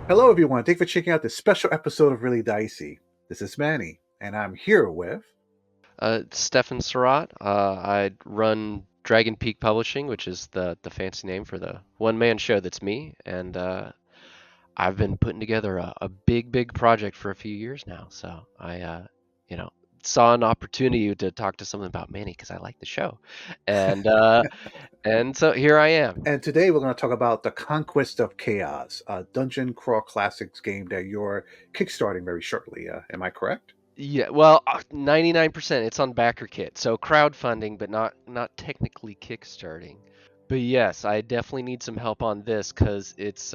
Hello, everyone. Thanks for checking out this special episode of Really Dicey. This is Manny, and I'm here with. Stefan Surratt. I run Dragon Peak Publishing, which is the fancy name for the one-man show that's me. And I've been putting together a big project for a few years now. So I you know, saw an opportunity to talk to someone about Manny because I like the show, and uh, and so here I am. And today we're going to talk about the Conquest of Chaos, a dungeon crawl classics game that you're kickstarting very shortly. Am I correct? Yeah, well, 99% it's on BackerKit, so crowdfunding, but not technically kickstarting. But yes, I definitely need some help on this because it's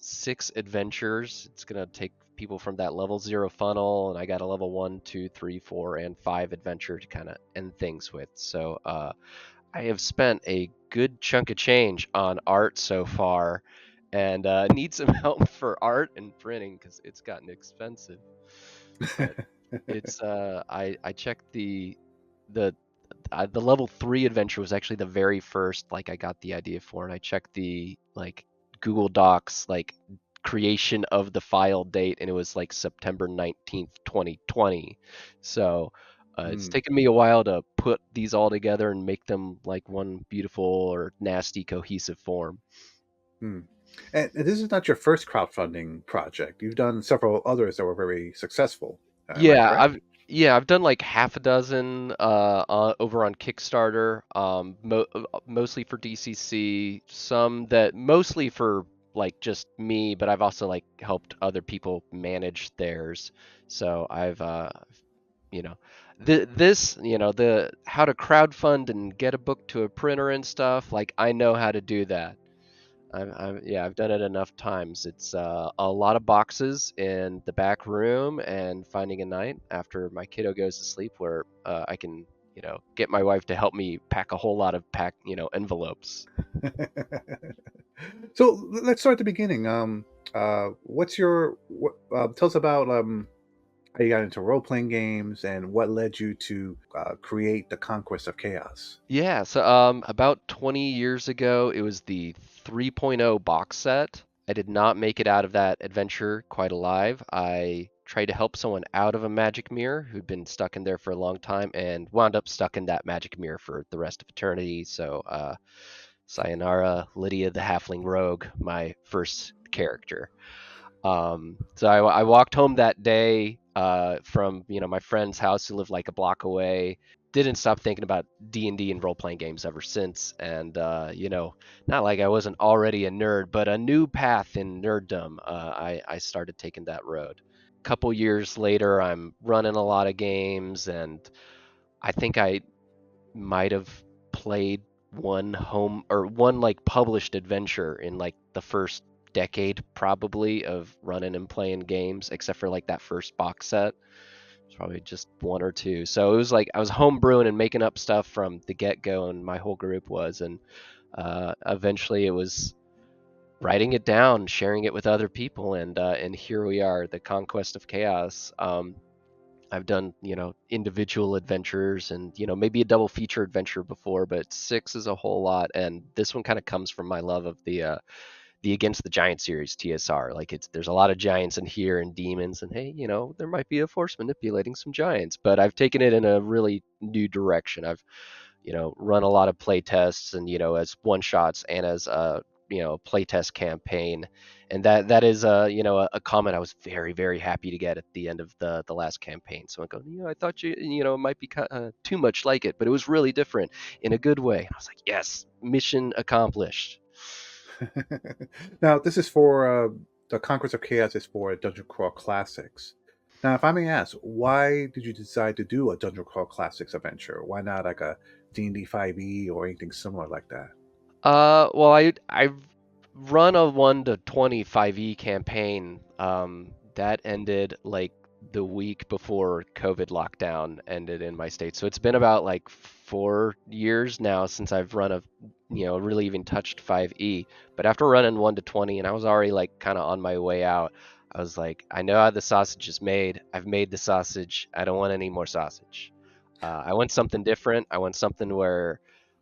six adventures. It's gonna take people from that level zero funnel, and I got a level one, two, three, four, and five adventure to kind of end things with. So I have spent a good chunk of change on art so far, and need some help for art and printing because it's gotten expensive. But it's I checked the the level three adventure was actually the very first like I got the idea for, and I checked the like Google Docs like creation of the file date, and it was like September 19th, 2020. So it's Hmm. taken me a while to put these all together and make them like one beautiful or nasty cohesive form. Hmm. And this is not your first crowdfunding project. You've done several others that were very successful. Am I Yeah, correct? I've done like half a dozen over on Kickstarter, mostly for DCC, some that mostly for like just me, but I've also like helped other people manage theirs. So I've you know, this, the how to crowdfund and get a book to a printer and stuff, like I know how to do that. Yeah, I've done it enough times. It's a lot of boxes in the back room and finding a night after my kiddo goes to sleep where I can, get my wife to help me pack a whole lot of envelopes. So let's start at the beginning. What's your what? Tell us about how you got into role playing games and what led you to create the Conquest of Chaos. Yeah, so about 20 years ago, it was the 3.0 box set. I did not make it out of that adventure quite alive. I tried to help someone out of a magic mirror who'd been stuck in there for a long time and wound up stuck in that magic mirror for the rest of eternity. So, sayonara, Lydia the Halfling Rogue, my first character. So I walked home that day from my friend's house who lived like a block away. Didn't stop thinking about D&D and role playing games ever since, and not like I wasn't already a nerd, but a new path in nerddom. I started taking that road. Couple years later, I'm running a lot of games, and I think I might have played one home or one like published adventure in like the first decade probably of running and playing games, except for like that first box set. It's probably just one or two. So it was like I was home brewing and making up stuff from the get go, and my whole group was, and eventually it was writing it down, sharing it with other people, and here we are, the Conquest of Chaos. I've done, individual adventures and, maybe a double feature adventure before, but six is a whole lot. And this one kind of comes from my love of the Against the Giant series, TSR. Like there's a lot of giants in here and demons, and hey, there might be a force manipulating some giants, but I've taken it in a really new direction. I've run a lot of play tests and as one shots and as a play test campaign, and that is a comment I was very happy to get at the end of the last campaign. So I go, I thought it might be too much like it, but it was really different in a good way. And I was like, yes, mission accomplished. Now, this is for the Conquest of Chaos is for Dungeon Crawl Classics. Now, if I may ask, why did you decide to do a Dungeon Crawl Classics adventure? Why not like a D&D 5e or anything similar like that? Well, I've run a 1 to 25 campaign. That ended like the week before COVID lockdown ended in my state. So it's been about like 4 years now since I've run a, really even touched 5e. But after running 1 to 20, and I was already like kind of on my way out, I was like, I know how the sausage is made. I've made the sausage. I don't want any more sausage. I want something different. I want something where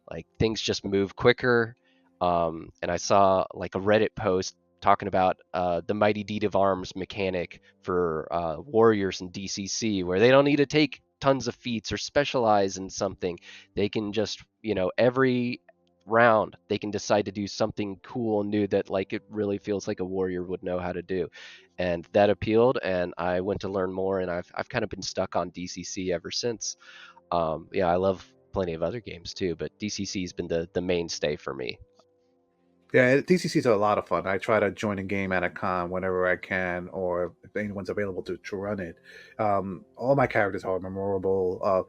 like things just move quicker. And I saw like a Reddit post talking about the mighty deed of arms mechanic for warriors in DCC, where they don't need to take tons of feats or specialize in something. They can just, every round they can decide to do something cool and new that like it really feels like a warrior would know how to do. And that appealed, and I went to learn more, and I've kind of been stuck on DCC ever since. Yeah, I love plenty of other games too, but DCC has been the mainstay for me. Yeah, DCC is a lot of fun. I try to join a game at a con whenever I can, or if anyone's available to run it. All my characters are memorable.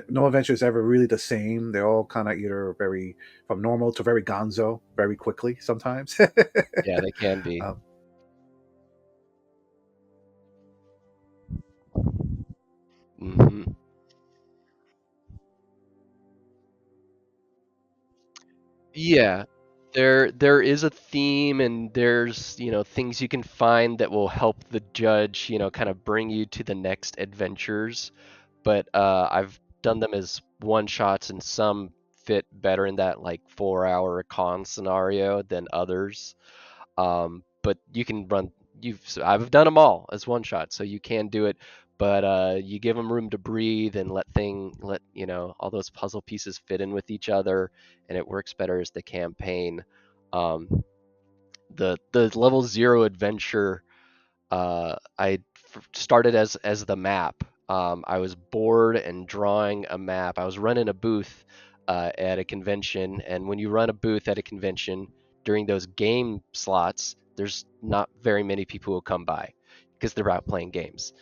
No adventure is ever really the same. They're all kind of either very from normal to very gonzo, very quickly sometimes. Yeah, they can be. um, Hmm. Yeah, there is a theme, and there's, things you can find that will help the judge, kind of bring you to the next adventures. But I've done them as one shots, and some fit better in that like 4 hour con scenario than others. But you can run. I've done them all as one shot, so you can do it. But you give them room to breathe and let all those puzzle pieces fit in with each other, and it works better as the campaign. Um, the level zero adventure, I started as the map. I was bored and drawing a map. I was running a booth at a convention, and when you run a booth at a convention during those game slots, there's not very many people who come by because they're out playing games.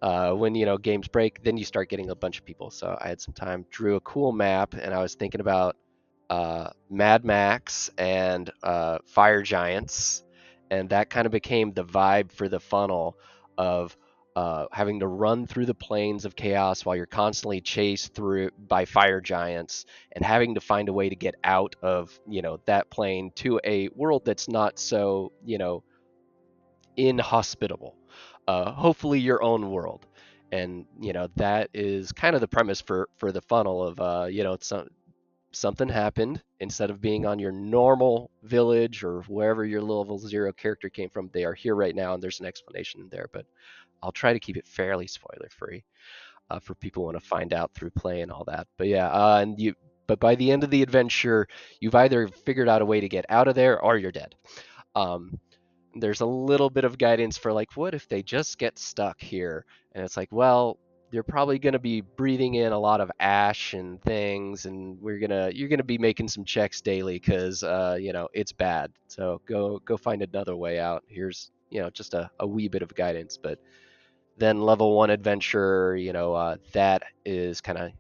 When games break, then you start getting a bunch of people. So I had some time, drew a cool map, and I was thinking about Mad Max and Fire Giants, and that kind of became the vibe for the funnel of having to run through the plains of chaos while you're constantly chased through by fire giants, and having to find a way to get out of that plane to a world that's not so inhospitable. Hopefully your own world. And that is kind of the premise for the funnel of something happened. Instead of being on your normal village or wherever your level zero character came from, they are here right now, and there's an explanation there. But I'll try to keep it fairly spoiler free for people who want to find out through play and all that. But yeah, but by the end of the adventure, you've either figured out a way to get out of there or you're dead. Um, there's a little bit of guidance for like, what if they just get stuck here? And it's like, well, you're probably going to be breathing in a lot of ash and things, and you're gonna be making some checks daily because it's bad. So go find another way out. Here's just a wee bit of guidance. But then level one adventure, that is kind of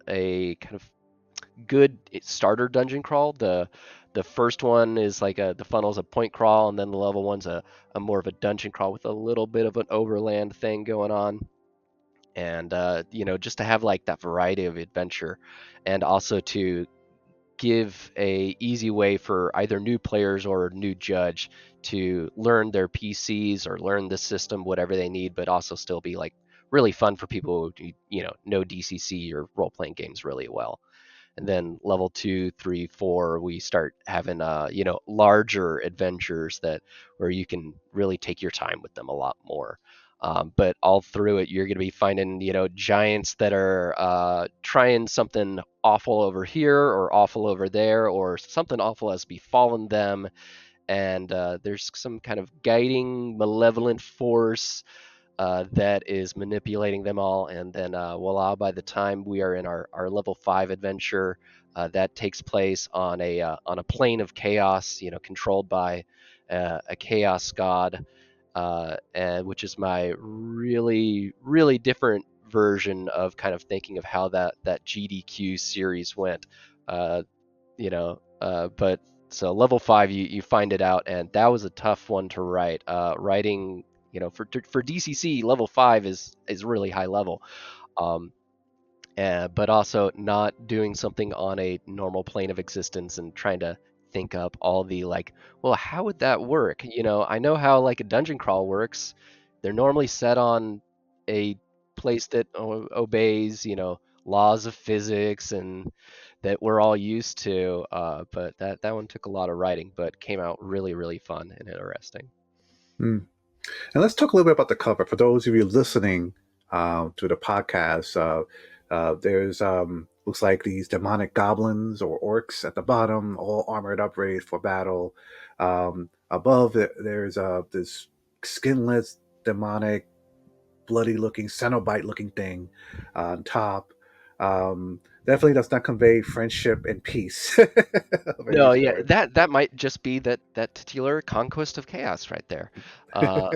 a kind of good starter dungeon crawl. The first one is like the funnel's a point crawl, and then the level one's a more of a dungeon crawl with a little bit of an overland thing going on. And just to have like that variety of adventure, and also to give a easy way for either new players or new judge to learn their PCs or learn the system, whatever they need, but also still be like really fun for people who know DCC or role playing games really well. And then level 2, 3, 4, we start having larger adventures that where you can really take your time with them a lot more. But all through it, you're going to be finding giants that are trying something awful over here or awful over there, or something awful has befallen them, and there's some kind of guiding malevolent force that is manipulating them all. And then voila, by the time we are in our level 5 adventure, that takes place on a plane of chaos, controlled by a chaos god, and which is my really really different version of kind of thinking of how that GDQ series went. Uh, but so level 5, you find it out, and that was a tough one to write. Writing, for DCC, level 5 is really high level. Um, but also not doing something on a normal plane of existence and trying to think up all the like, well, how would that work? I know how like a dungeon crawl works. They're normally set on a place that obeys, laws of physics and that we're all used to. But that one took a lot of writing, but came out really, really fun and interesting. Hmm. And let's talk a little bit about the cover. For those of you listening to the podcast, there's looks like these demonic goblins or orcs at the bottom, all armored up, ready for battle. Above, there's this skinless, demonic, bloody-looking, Cenobite-looking thing on top. Definitely does not convey friendship and peace of any No, yeah, sort. that might just be that titular Conquest of Chaos right there. Uh,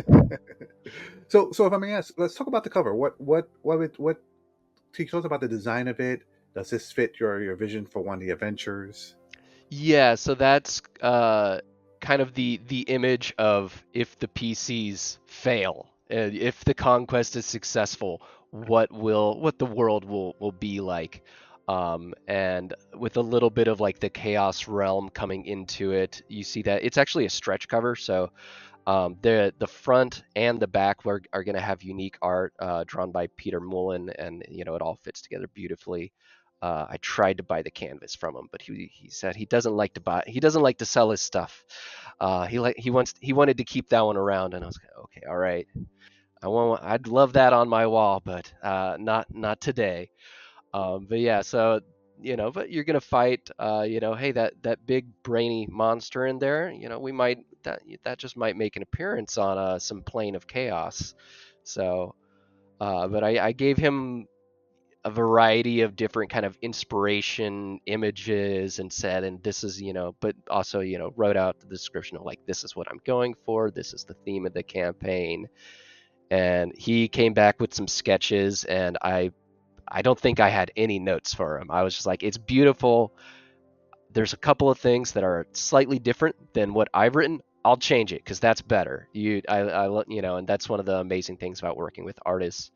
So if I may ask, let's talk about the cover. What can you tell us about the design of it? Does this fit your vision for one of the adventures? Yeah, so that's kind of the image of if the PCs fail, if the conquest is successful, what the world will be like, and with a little bit of like the chaos realm coming into it, you see that it's actually a stretch cover, so the front and the back are going to have unique art drawn by Peter Mullen, and it all fits together beautifully. I tried to buy the canvas from him, but he said he doesn't like to sell his stuff. He wanted to keep that one around, and I was like, okay, all right. I'd love that on my wall, but not today. But yeah, so but you're gonna fight. Hey, that big brainy monster in there. We might that just might make an appearance on some plane of chaos. So, but I gave him a variety of different kind of inspiration images and said, and this is but also wrote out the description of like this is what I'm going for. This is the theme of the campaign. And he came back with some sketches, and I don't think I had any notes for him. I was just like, it's beautiful. There's a couple of things that are slightly different than what I've written. I'll change it because that's better. And that's one of the amazing things about working with artists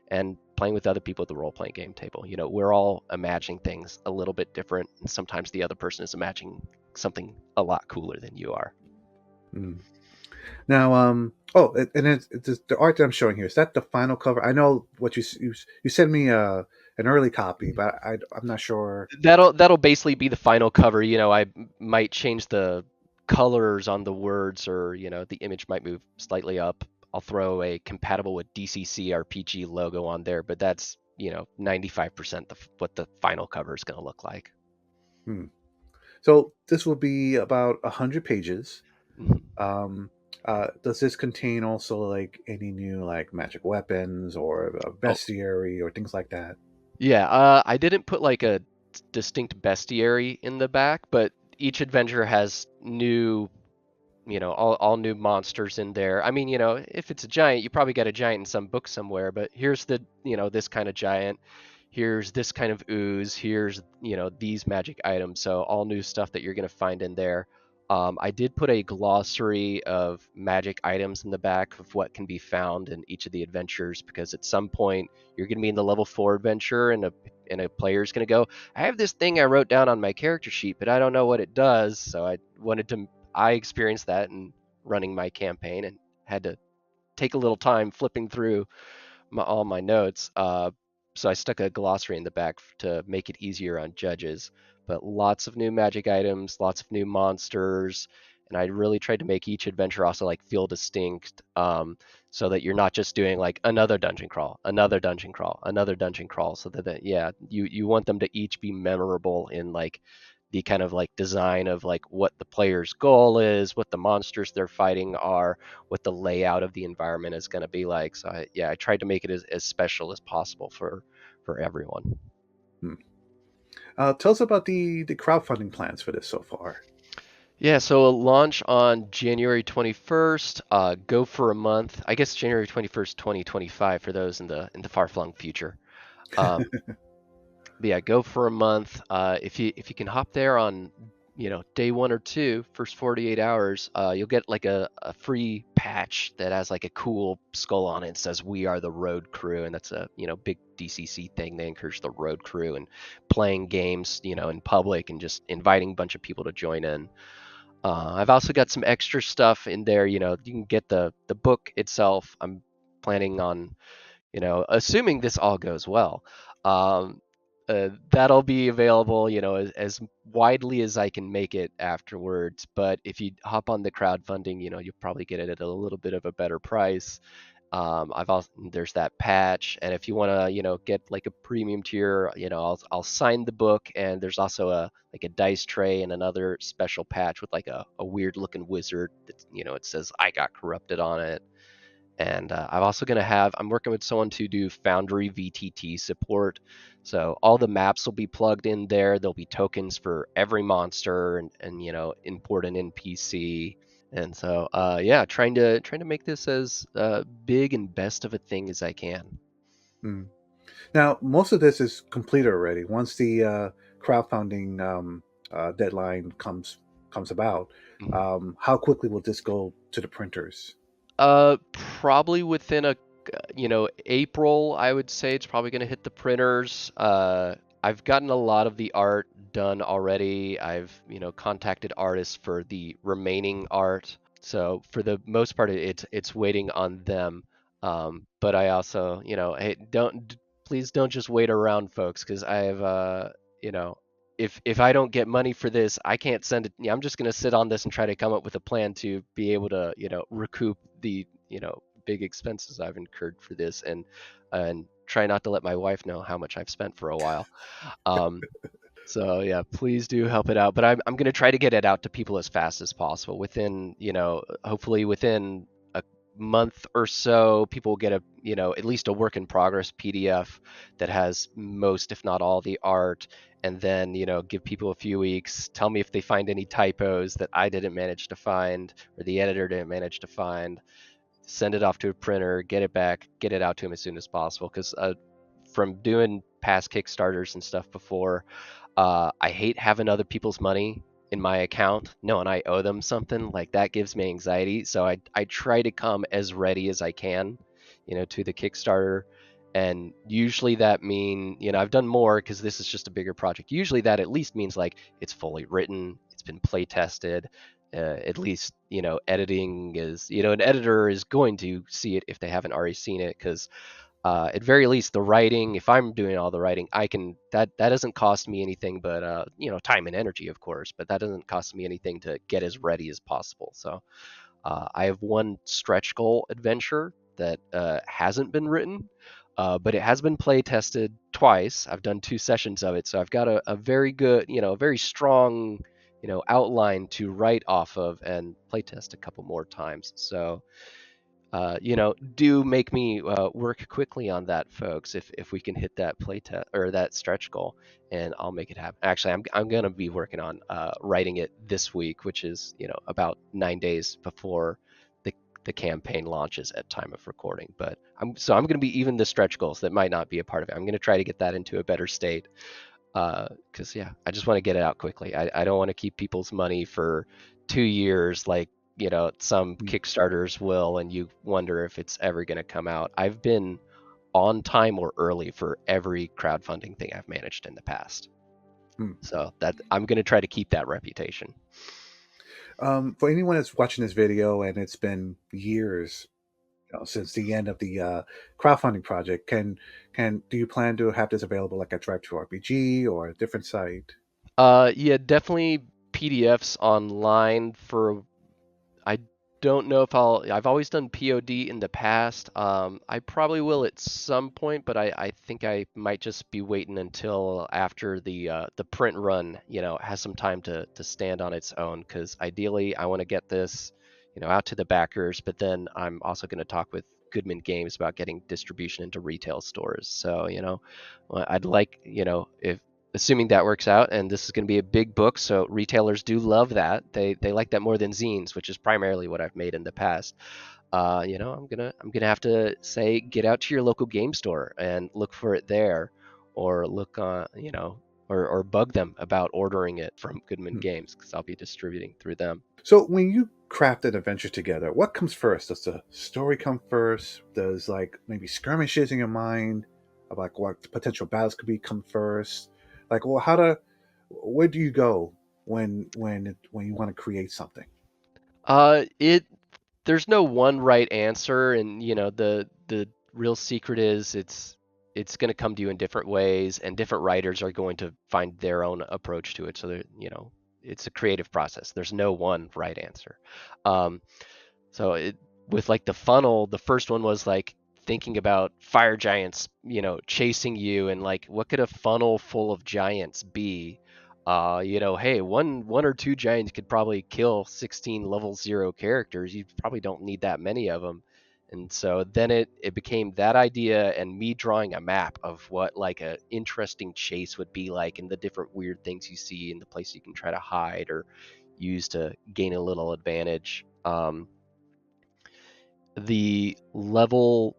and playing with other people at the role playing game table. We're all imagining things a little bit different, and sometimes the other person is imagining something a lot cooler than you are. Mm. Now, and it's the art that I'm showing here. Is that the final cover? I know what you sent me an early copy, but I'm not sure. That'll basically be the final cover. I might change the colors on the words, or the image might move slightly up. I'll throw a compatible with DCC RPG logo on there, but that's 95% what the final cover is going to look like. Hmm. So this will be about 100 pages. Mhm. Um, does this contain also like any new like magic weapons or Oh, bestiary or things like that? yeah. I didn't put like a distinct bestiary in the back, but each adventure has new all new monsters in there. I mean, if it's a giant, you probably got a giant in some book somewhere, but here's this kind of giant, here's this kind of ooze, here's these magic items. So all new stuff that you're going to find in there. I did put a glossary of magic items in the back of what can be found in each of the adventures, because at some point you're going to be in the level 4 adventure, and a player's going to go, I have this thing I wrote down on my character sheet, but I don't know what it does. So I experienced that in running my campaign, and had to take a little time flipping through all my notes. So I stuck a glossary in the back to make it easier on judges. But lots of new magic items, lots of new monsters, and I really tried to make each adventure also like feel distinct, so that you're not just doing like another dungeon crawl, another dungeon crawl, another dungeon crawl. So that yeah, you want them to each be memorable in like the kind of like design of like what the player's goal is, what the monsters they're fighting are, what the layout of the environment is going to be like. So I tried to make it as special as possible for everyone. Hmm. Tell us about the crowdfunding plans for this so far. Yeah, so a launch on January 21st. Go for a month. I guess January 21st, 2025 for those in the far flung future. Um, but yeah, go for a month. If you can hop there on day 1 or 2, first 48 hours, you'll get like a free patch that has like a cool skull on it. It says "We are the Road Crew," and that's a big DCC thing. They encourage the road crew and playing games in public and just inviting a bunch of people to join in. I've also got some extra stuff in there. You can get the book itself. I'm planning on assuming this all goes well. Um, That'll be available, as widely as I can make it afterwards. But if you hop on the crowdfunding, you'll probably get it at a little bit of a better price. I've also there's that patch, and if you want to, get like a premium tier, I'll sign the book, and there's also a like a dice tray and another special patch with like a weird looking wizard that it says I got corrupted on it. And I'm working with someone to do Foundry VTT support. So all the maps will be plugged in there. There'll be tokens for every monster and import an NPC. And so yeah, trying to make this as big and best of a thing as I can. Mm. Now, most of this is completed already. Once the crowdfunding deadline comes about, Mhm. how quickly will this go to the printers? Probably within April, I would say it's probably going to hit the printers. I've gotten a lot of the art done already. I've, contacted artists for the remaining art. So for the most part, it's waiting on them. But I also, hey, please don't just wait around, folks, because I have, you know, if I don't get money for this, I can't send it. Yeah, I'm just going to sit on this and try to come up with a plan to be able to, recoup the, big expenses I've incurred for this, and try not to let my wife know how much I've spent for a while. Um, so yeah, please do help it out. But I'm going to try to get it out to people as fast as possible. Within, hopefully within a month or so, people will get at least a work in progress PDF that has most, if not all, the art. And then, give people a few weeks. Tell me if they find any typos that I didn't manage to find or the editor didn't manage to find. Send it off to a printer, get it back, get it out to him as soon as possible. Because from doing past Kickstarters and stuff before, I hate having other people's money in my account, knowing I owe them something. Like that gives me anxiety. So I try to come as ready as I can, to the Kickstarter. And usually that I've done more because this is just a bigger project. Usually that at least means like it's fully written, it's been play tested. At least editing is an editor is going to see it if they haven't already seen it, because at very least the writing, if I'm doing all the writing, I can that doesn't cost me anything but time and energy, of course, but that doesn't cost me anything to get as ready as possible. So I have one stretch goal adventure that hasn't been written, but it has been play tested twice. I've done 2 sessions of it, so I've got a very good, very strong, outline to write off of and play test a couple more times. So do make me work quickly on that, folks. If we can hit that play test or that stretch goal, and I'll make it happen. Actually, I'm gonna be working on writing it this week, which is about 9 days before the campaign launches at time of recording. But I'm gonna be even the stretch goals that might not be a part of it. I'm gonna try to get that into a better state because yeah, I just want to get it out quickly. I don't want to keep people's money for 2 years like some Mm, Kickstarters will, and you wonder if it's ever going to come out. I've been on time or early for every crowdfunding thing I've managed in the past, mm. so that I'm going to try to keep that reputation. For anyone that's watching this video and it's been years, since the end of the crowdfunding project, can do you plan to have this available like at Drive to RPG or a different site? Yeah, definitely PDFs online for I don't know if I've always done POD in the past. I probably will at some point, but I think I might just be waiting until after the print run, has some time to stand on its own. Because ideally, I want to get this, out to the backers. But then I'm also going to talk with Goodman Games about getting distribution into retail stores. So, I'd like, if assuming that works out, and this is going to be a big book, so retailers do love that. They like that more than zines, which is primarily what I've made in the past. I'm gonna have to say, get out to your local game store and look for it there, or look on, or bug them about ordering it from Goodman Hmm. Games, because I'll be distributing through them. So when you craft an adventure together, what comes first? Does the story come first? Does like maybe skirmishes in your mind of like what potential battles could be come first? Like, well, where do you go when you want to create something? It There's no one right answer, and the real secret is it's going to come to you in different ways, and different writers are going to find their own approach to it. So that, it's a creative process. There's no one right answer. Um, so it with like the funnel, the first one was like thinking about fire giants, chasing you, and like what could a funnel full of giants be? Hey, one or two giants could probably kill 16 level 0 characters. You probably don't need that many of them. And so then it became that idea and me drawing a map of what like a interesting chase would be like, and the different weird things you see and the place you can try to hide or use to gain a little advantage. The level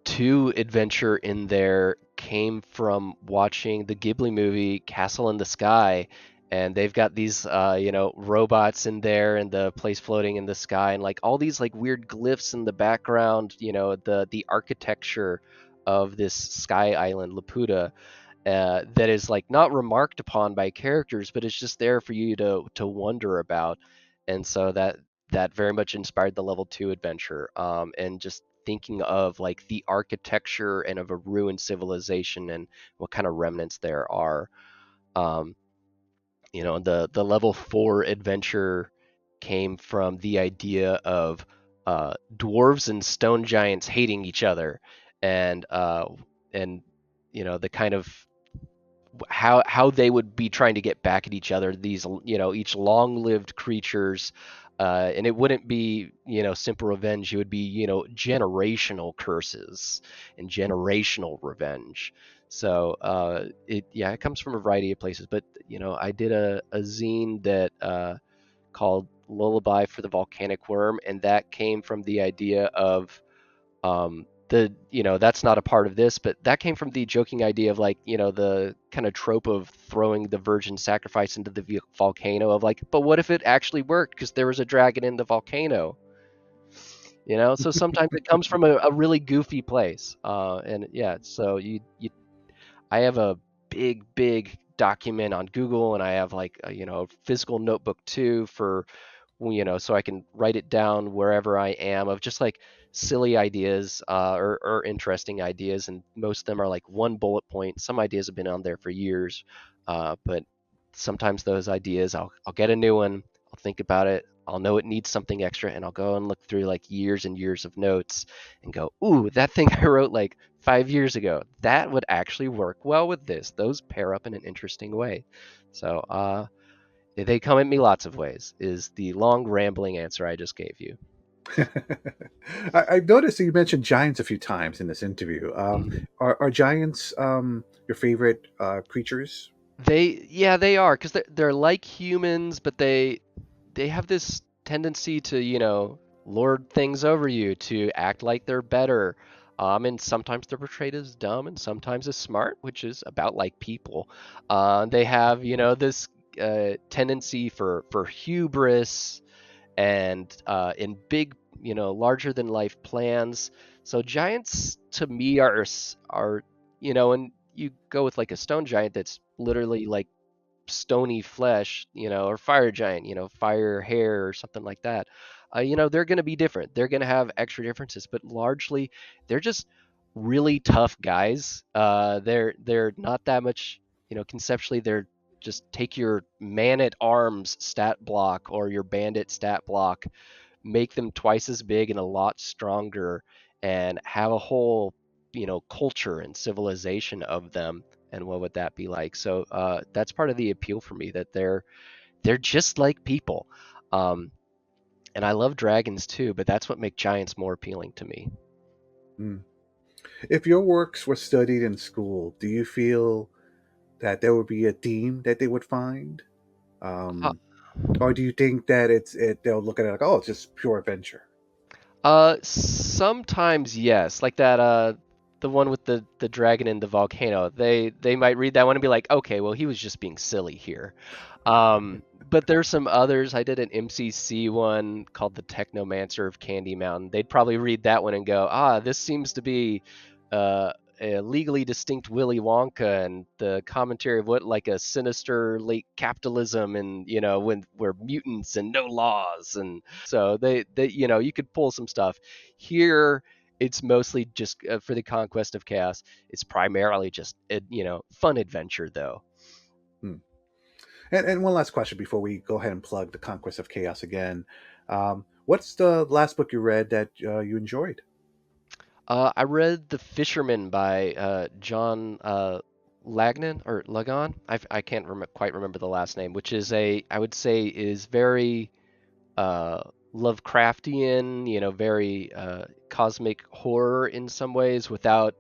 2 adventure in there came from watching the Ghibli movie Castle in the Sky, and they've got these robots in there and the place floating in the sky and like all these like weird glyphs in the background, the architecture of this sky island Laputa, that is like not remarked upon by characters, but it's just there for you to wonder about. And so that very much inspired the level 2 adventure, and just thinking of like the architecture and of a ruined civilization and what kind of remnants there are. um, the level 4 adventure came from the idea of dwarves and stone giants hating each other, and the kind of how they would be trying to get back at each other, these each long-lived creatures. And it wouldn't be simple revenge, it would be generational curses and generational revenge. So it comes from a variety of places, but I did a zine that called Lullaby for the Volcanic Worm, and that came from the idea of that's not a part of this, but that came from the joking idea of like the kind of trope of throwing the virgin sacrifice into the volcano, of like, but what if it actually worked because there was a dragon in the volcano. So sometimes it comes from a really goofy place. And yeah, so you I have a big document on Google, and I have like a physical notebook too for so I can write it down wherever I am, of just like silly ideas, or interesting ideas, and most of them are like one bullet point. Some ideas have been on there for years, but sometimes those ideas, I'll get a new one, I'll think about it, I'll know it needs something extra, and I'll go and look through like years and years of notes and go, ooh, that thing I wrote like 5 years ago, that would actually work well with this. Those pair up in an interesting way. So they come at me lots of ways, is the long rambling answer I just gave you. I've noticed that you mentioned giants a few times in this interview. Are giants your favorite creatures? Yeah, they are, because they're like humans, but they have this tendency to lord things over you, to act like they're better. And sometimes they're portrayed as dumb and sometimes as smart, which is about like people. They have this tendency for hubris, and in big, larger than life plans. So giants to me are and you go with like a stone giant that's literally like stony flesh, or fire giant, fire hair or something like that. They're going to be different. They're going to have extra differences, but largely they're just really tough guys. They're not that much, conceptually they're just take your man at arms stat block or your bandit stat block, make them twice as big and a lot stronger, and have a whole culture and civilization of them. And what would that be like? So that's part of the appeal for me, that they're just like people. um, and I love dragons too, but that's what makes giants more appealing to me. Hmm. If your works were studied in school, do you feel that there would be a theme that they would find, Uh, um, or do you think that they'll look at it like, oh, it's just pure adventure? Sometimes yes, like that the one with the dragon in the volcano. They might read that one and be like, "Okay, well he was just being silly here." But there's some others. I did an MCC one called The Technomancer of Candy Mountain. They'd probably read that one and go, "Ah, this seems to be uh a legally distinct Willy Wonka, and the commentary of what like a sinister late capitalism, and when we're mutants and no laws." And so they you could pull some stuff here. it's mostly just for the Conquest of Chaos. It's primarily just a, fun adventure though. Hmm. And one last question before we go ahead and plug the Conquest of Chaos again. What's the last book you read that you enjoyed? I read The Fisherman by John Lagnan or Lagan. I can't quite remember the last name, which is I would say is very uh, Lovecraftian, very cosmic horror in some ways without,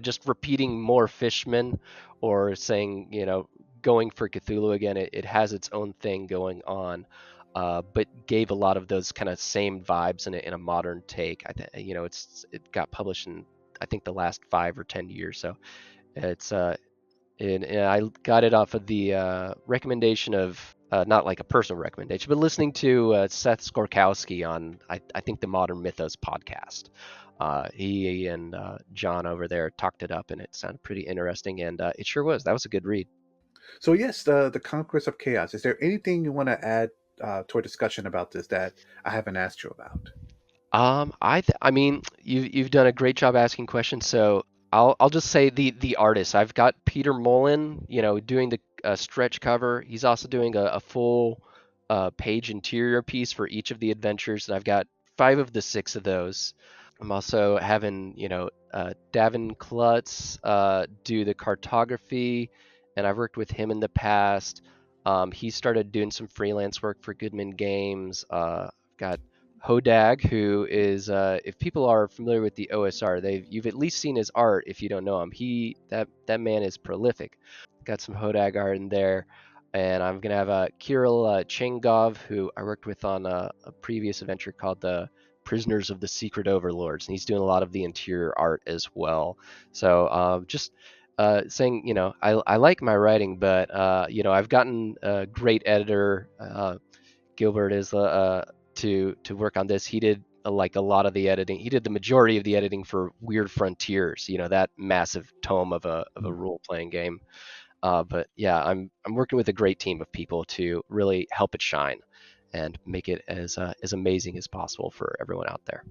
just repeating more fishmen or saying, going for Cthulhu again. It has its own thing going on, but gave a lot of those kind of same vibes in a modern take. It got published in I think the last 5 or 10 years, so it's and I got it off of the recommendation of not like a personal recommendation, but listening to Seth Skorkowski on I think the Modern Mythos podcast. He and John over there talked it up, and it sounded pretty interesting, and it sure was. That was a good read. So yes, the Conquest of Chaos. Is there anything you want to add to our discussion about this that I haven't asked you about? I mean, you've done a great job asking questions. So I'll just say the artist. I've got Peter Mullen, doing the stretch cover. He's also doing a full page interior piece for each of the adventures, and I've got 5 of the 6 of those. I'm also having, Davin Klutz do the cartography, and I've worked with him in the past. He started doing some freelance work for Goodman Games. I've got Hodag, who is, if people are familiar with the OSR, you've at least seen his art. If you don't know him, that man is prolific. Got some Hodag art in there, and I'm gonna have Kirill Chengov, who I worked with on a previous adventure called the Prisoners of the Secret Overlords, and he's doing a lot of the interior art as well. So just saying, I like my writing, but I've gotten a great editor, Gilbert is to work on this. He did like a lot of the editing. He did the majority of the editing for Weird Frontiers, that massive tome of a role playing game. But yeah, I'm working with a great team of people to really help it shine and make it as amazing as possible for everyone out there.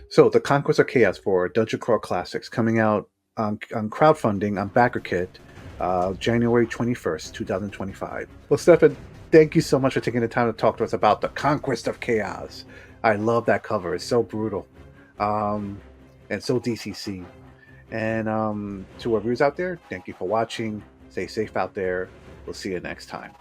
So the Conquest of Chaos for Dungeon Crawl Classics coming out on crowdfunding on BackerKit, January 21st, 2025. Well, Stefan, thank you so much for taking the time to talk to us about the Conquest of Chaos. I love that cover. It's so brutal, um, and so DCC. And to our viewers out there, thank you for watching. Stay safe out there. We'll see you next time.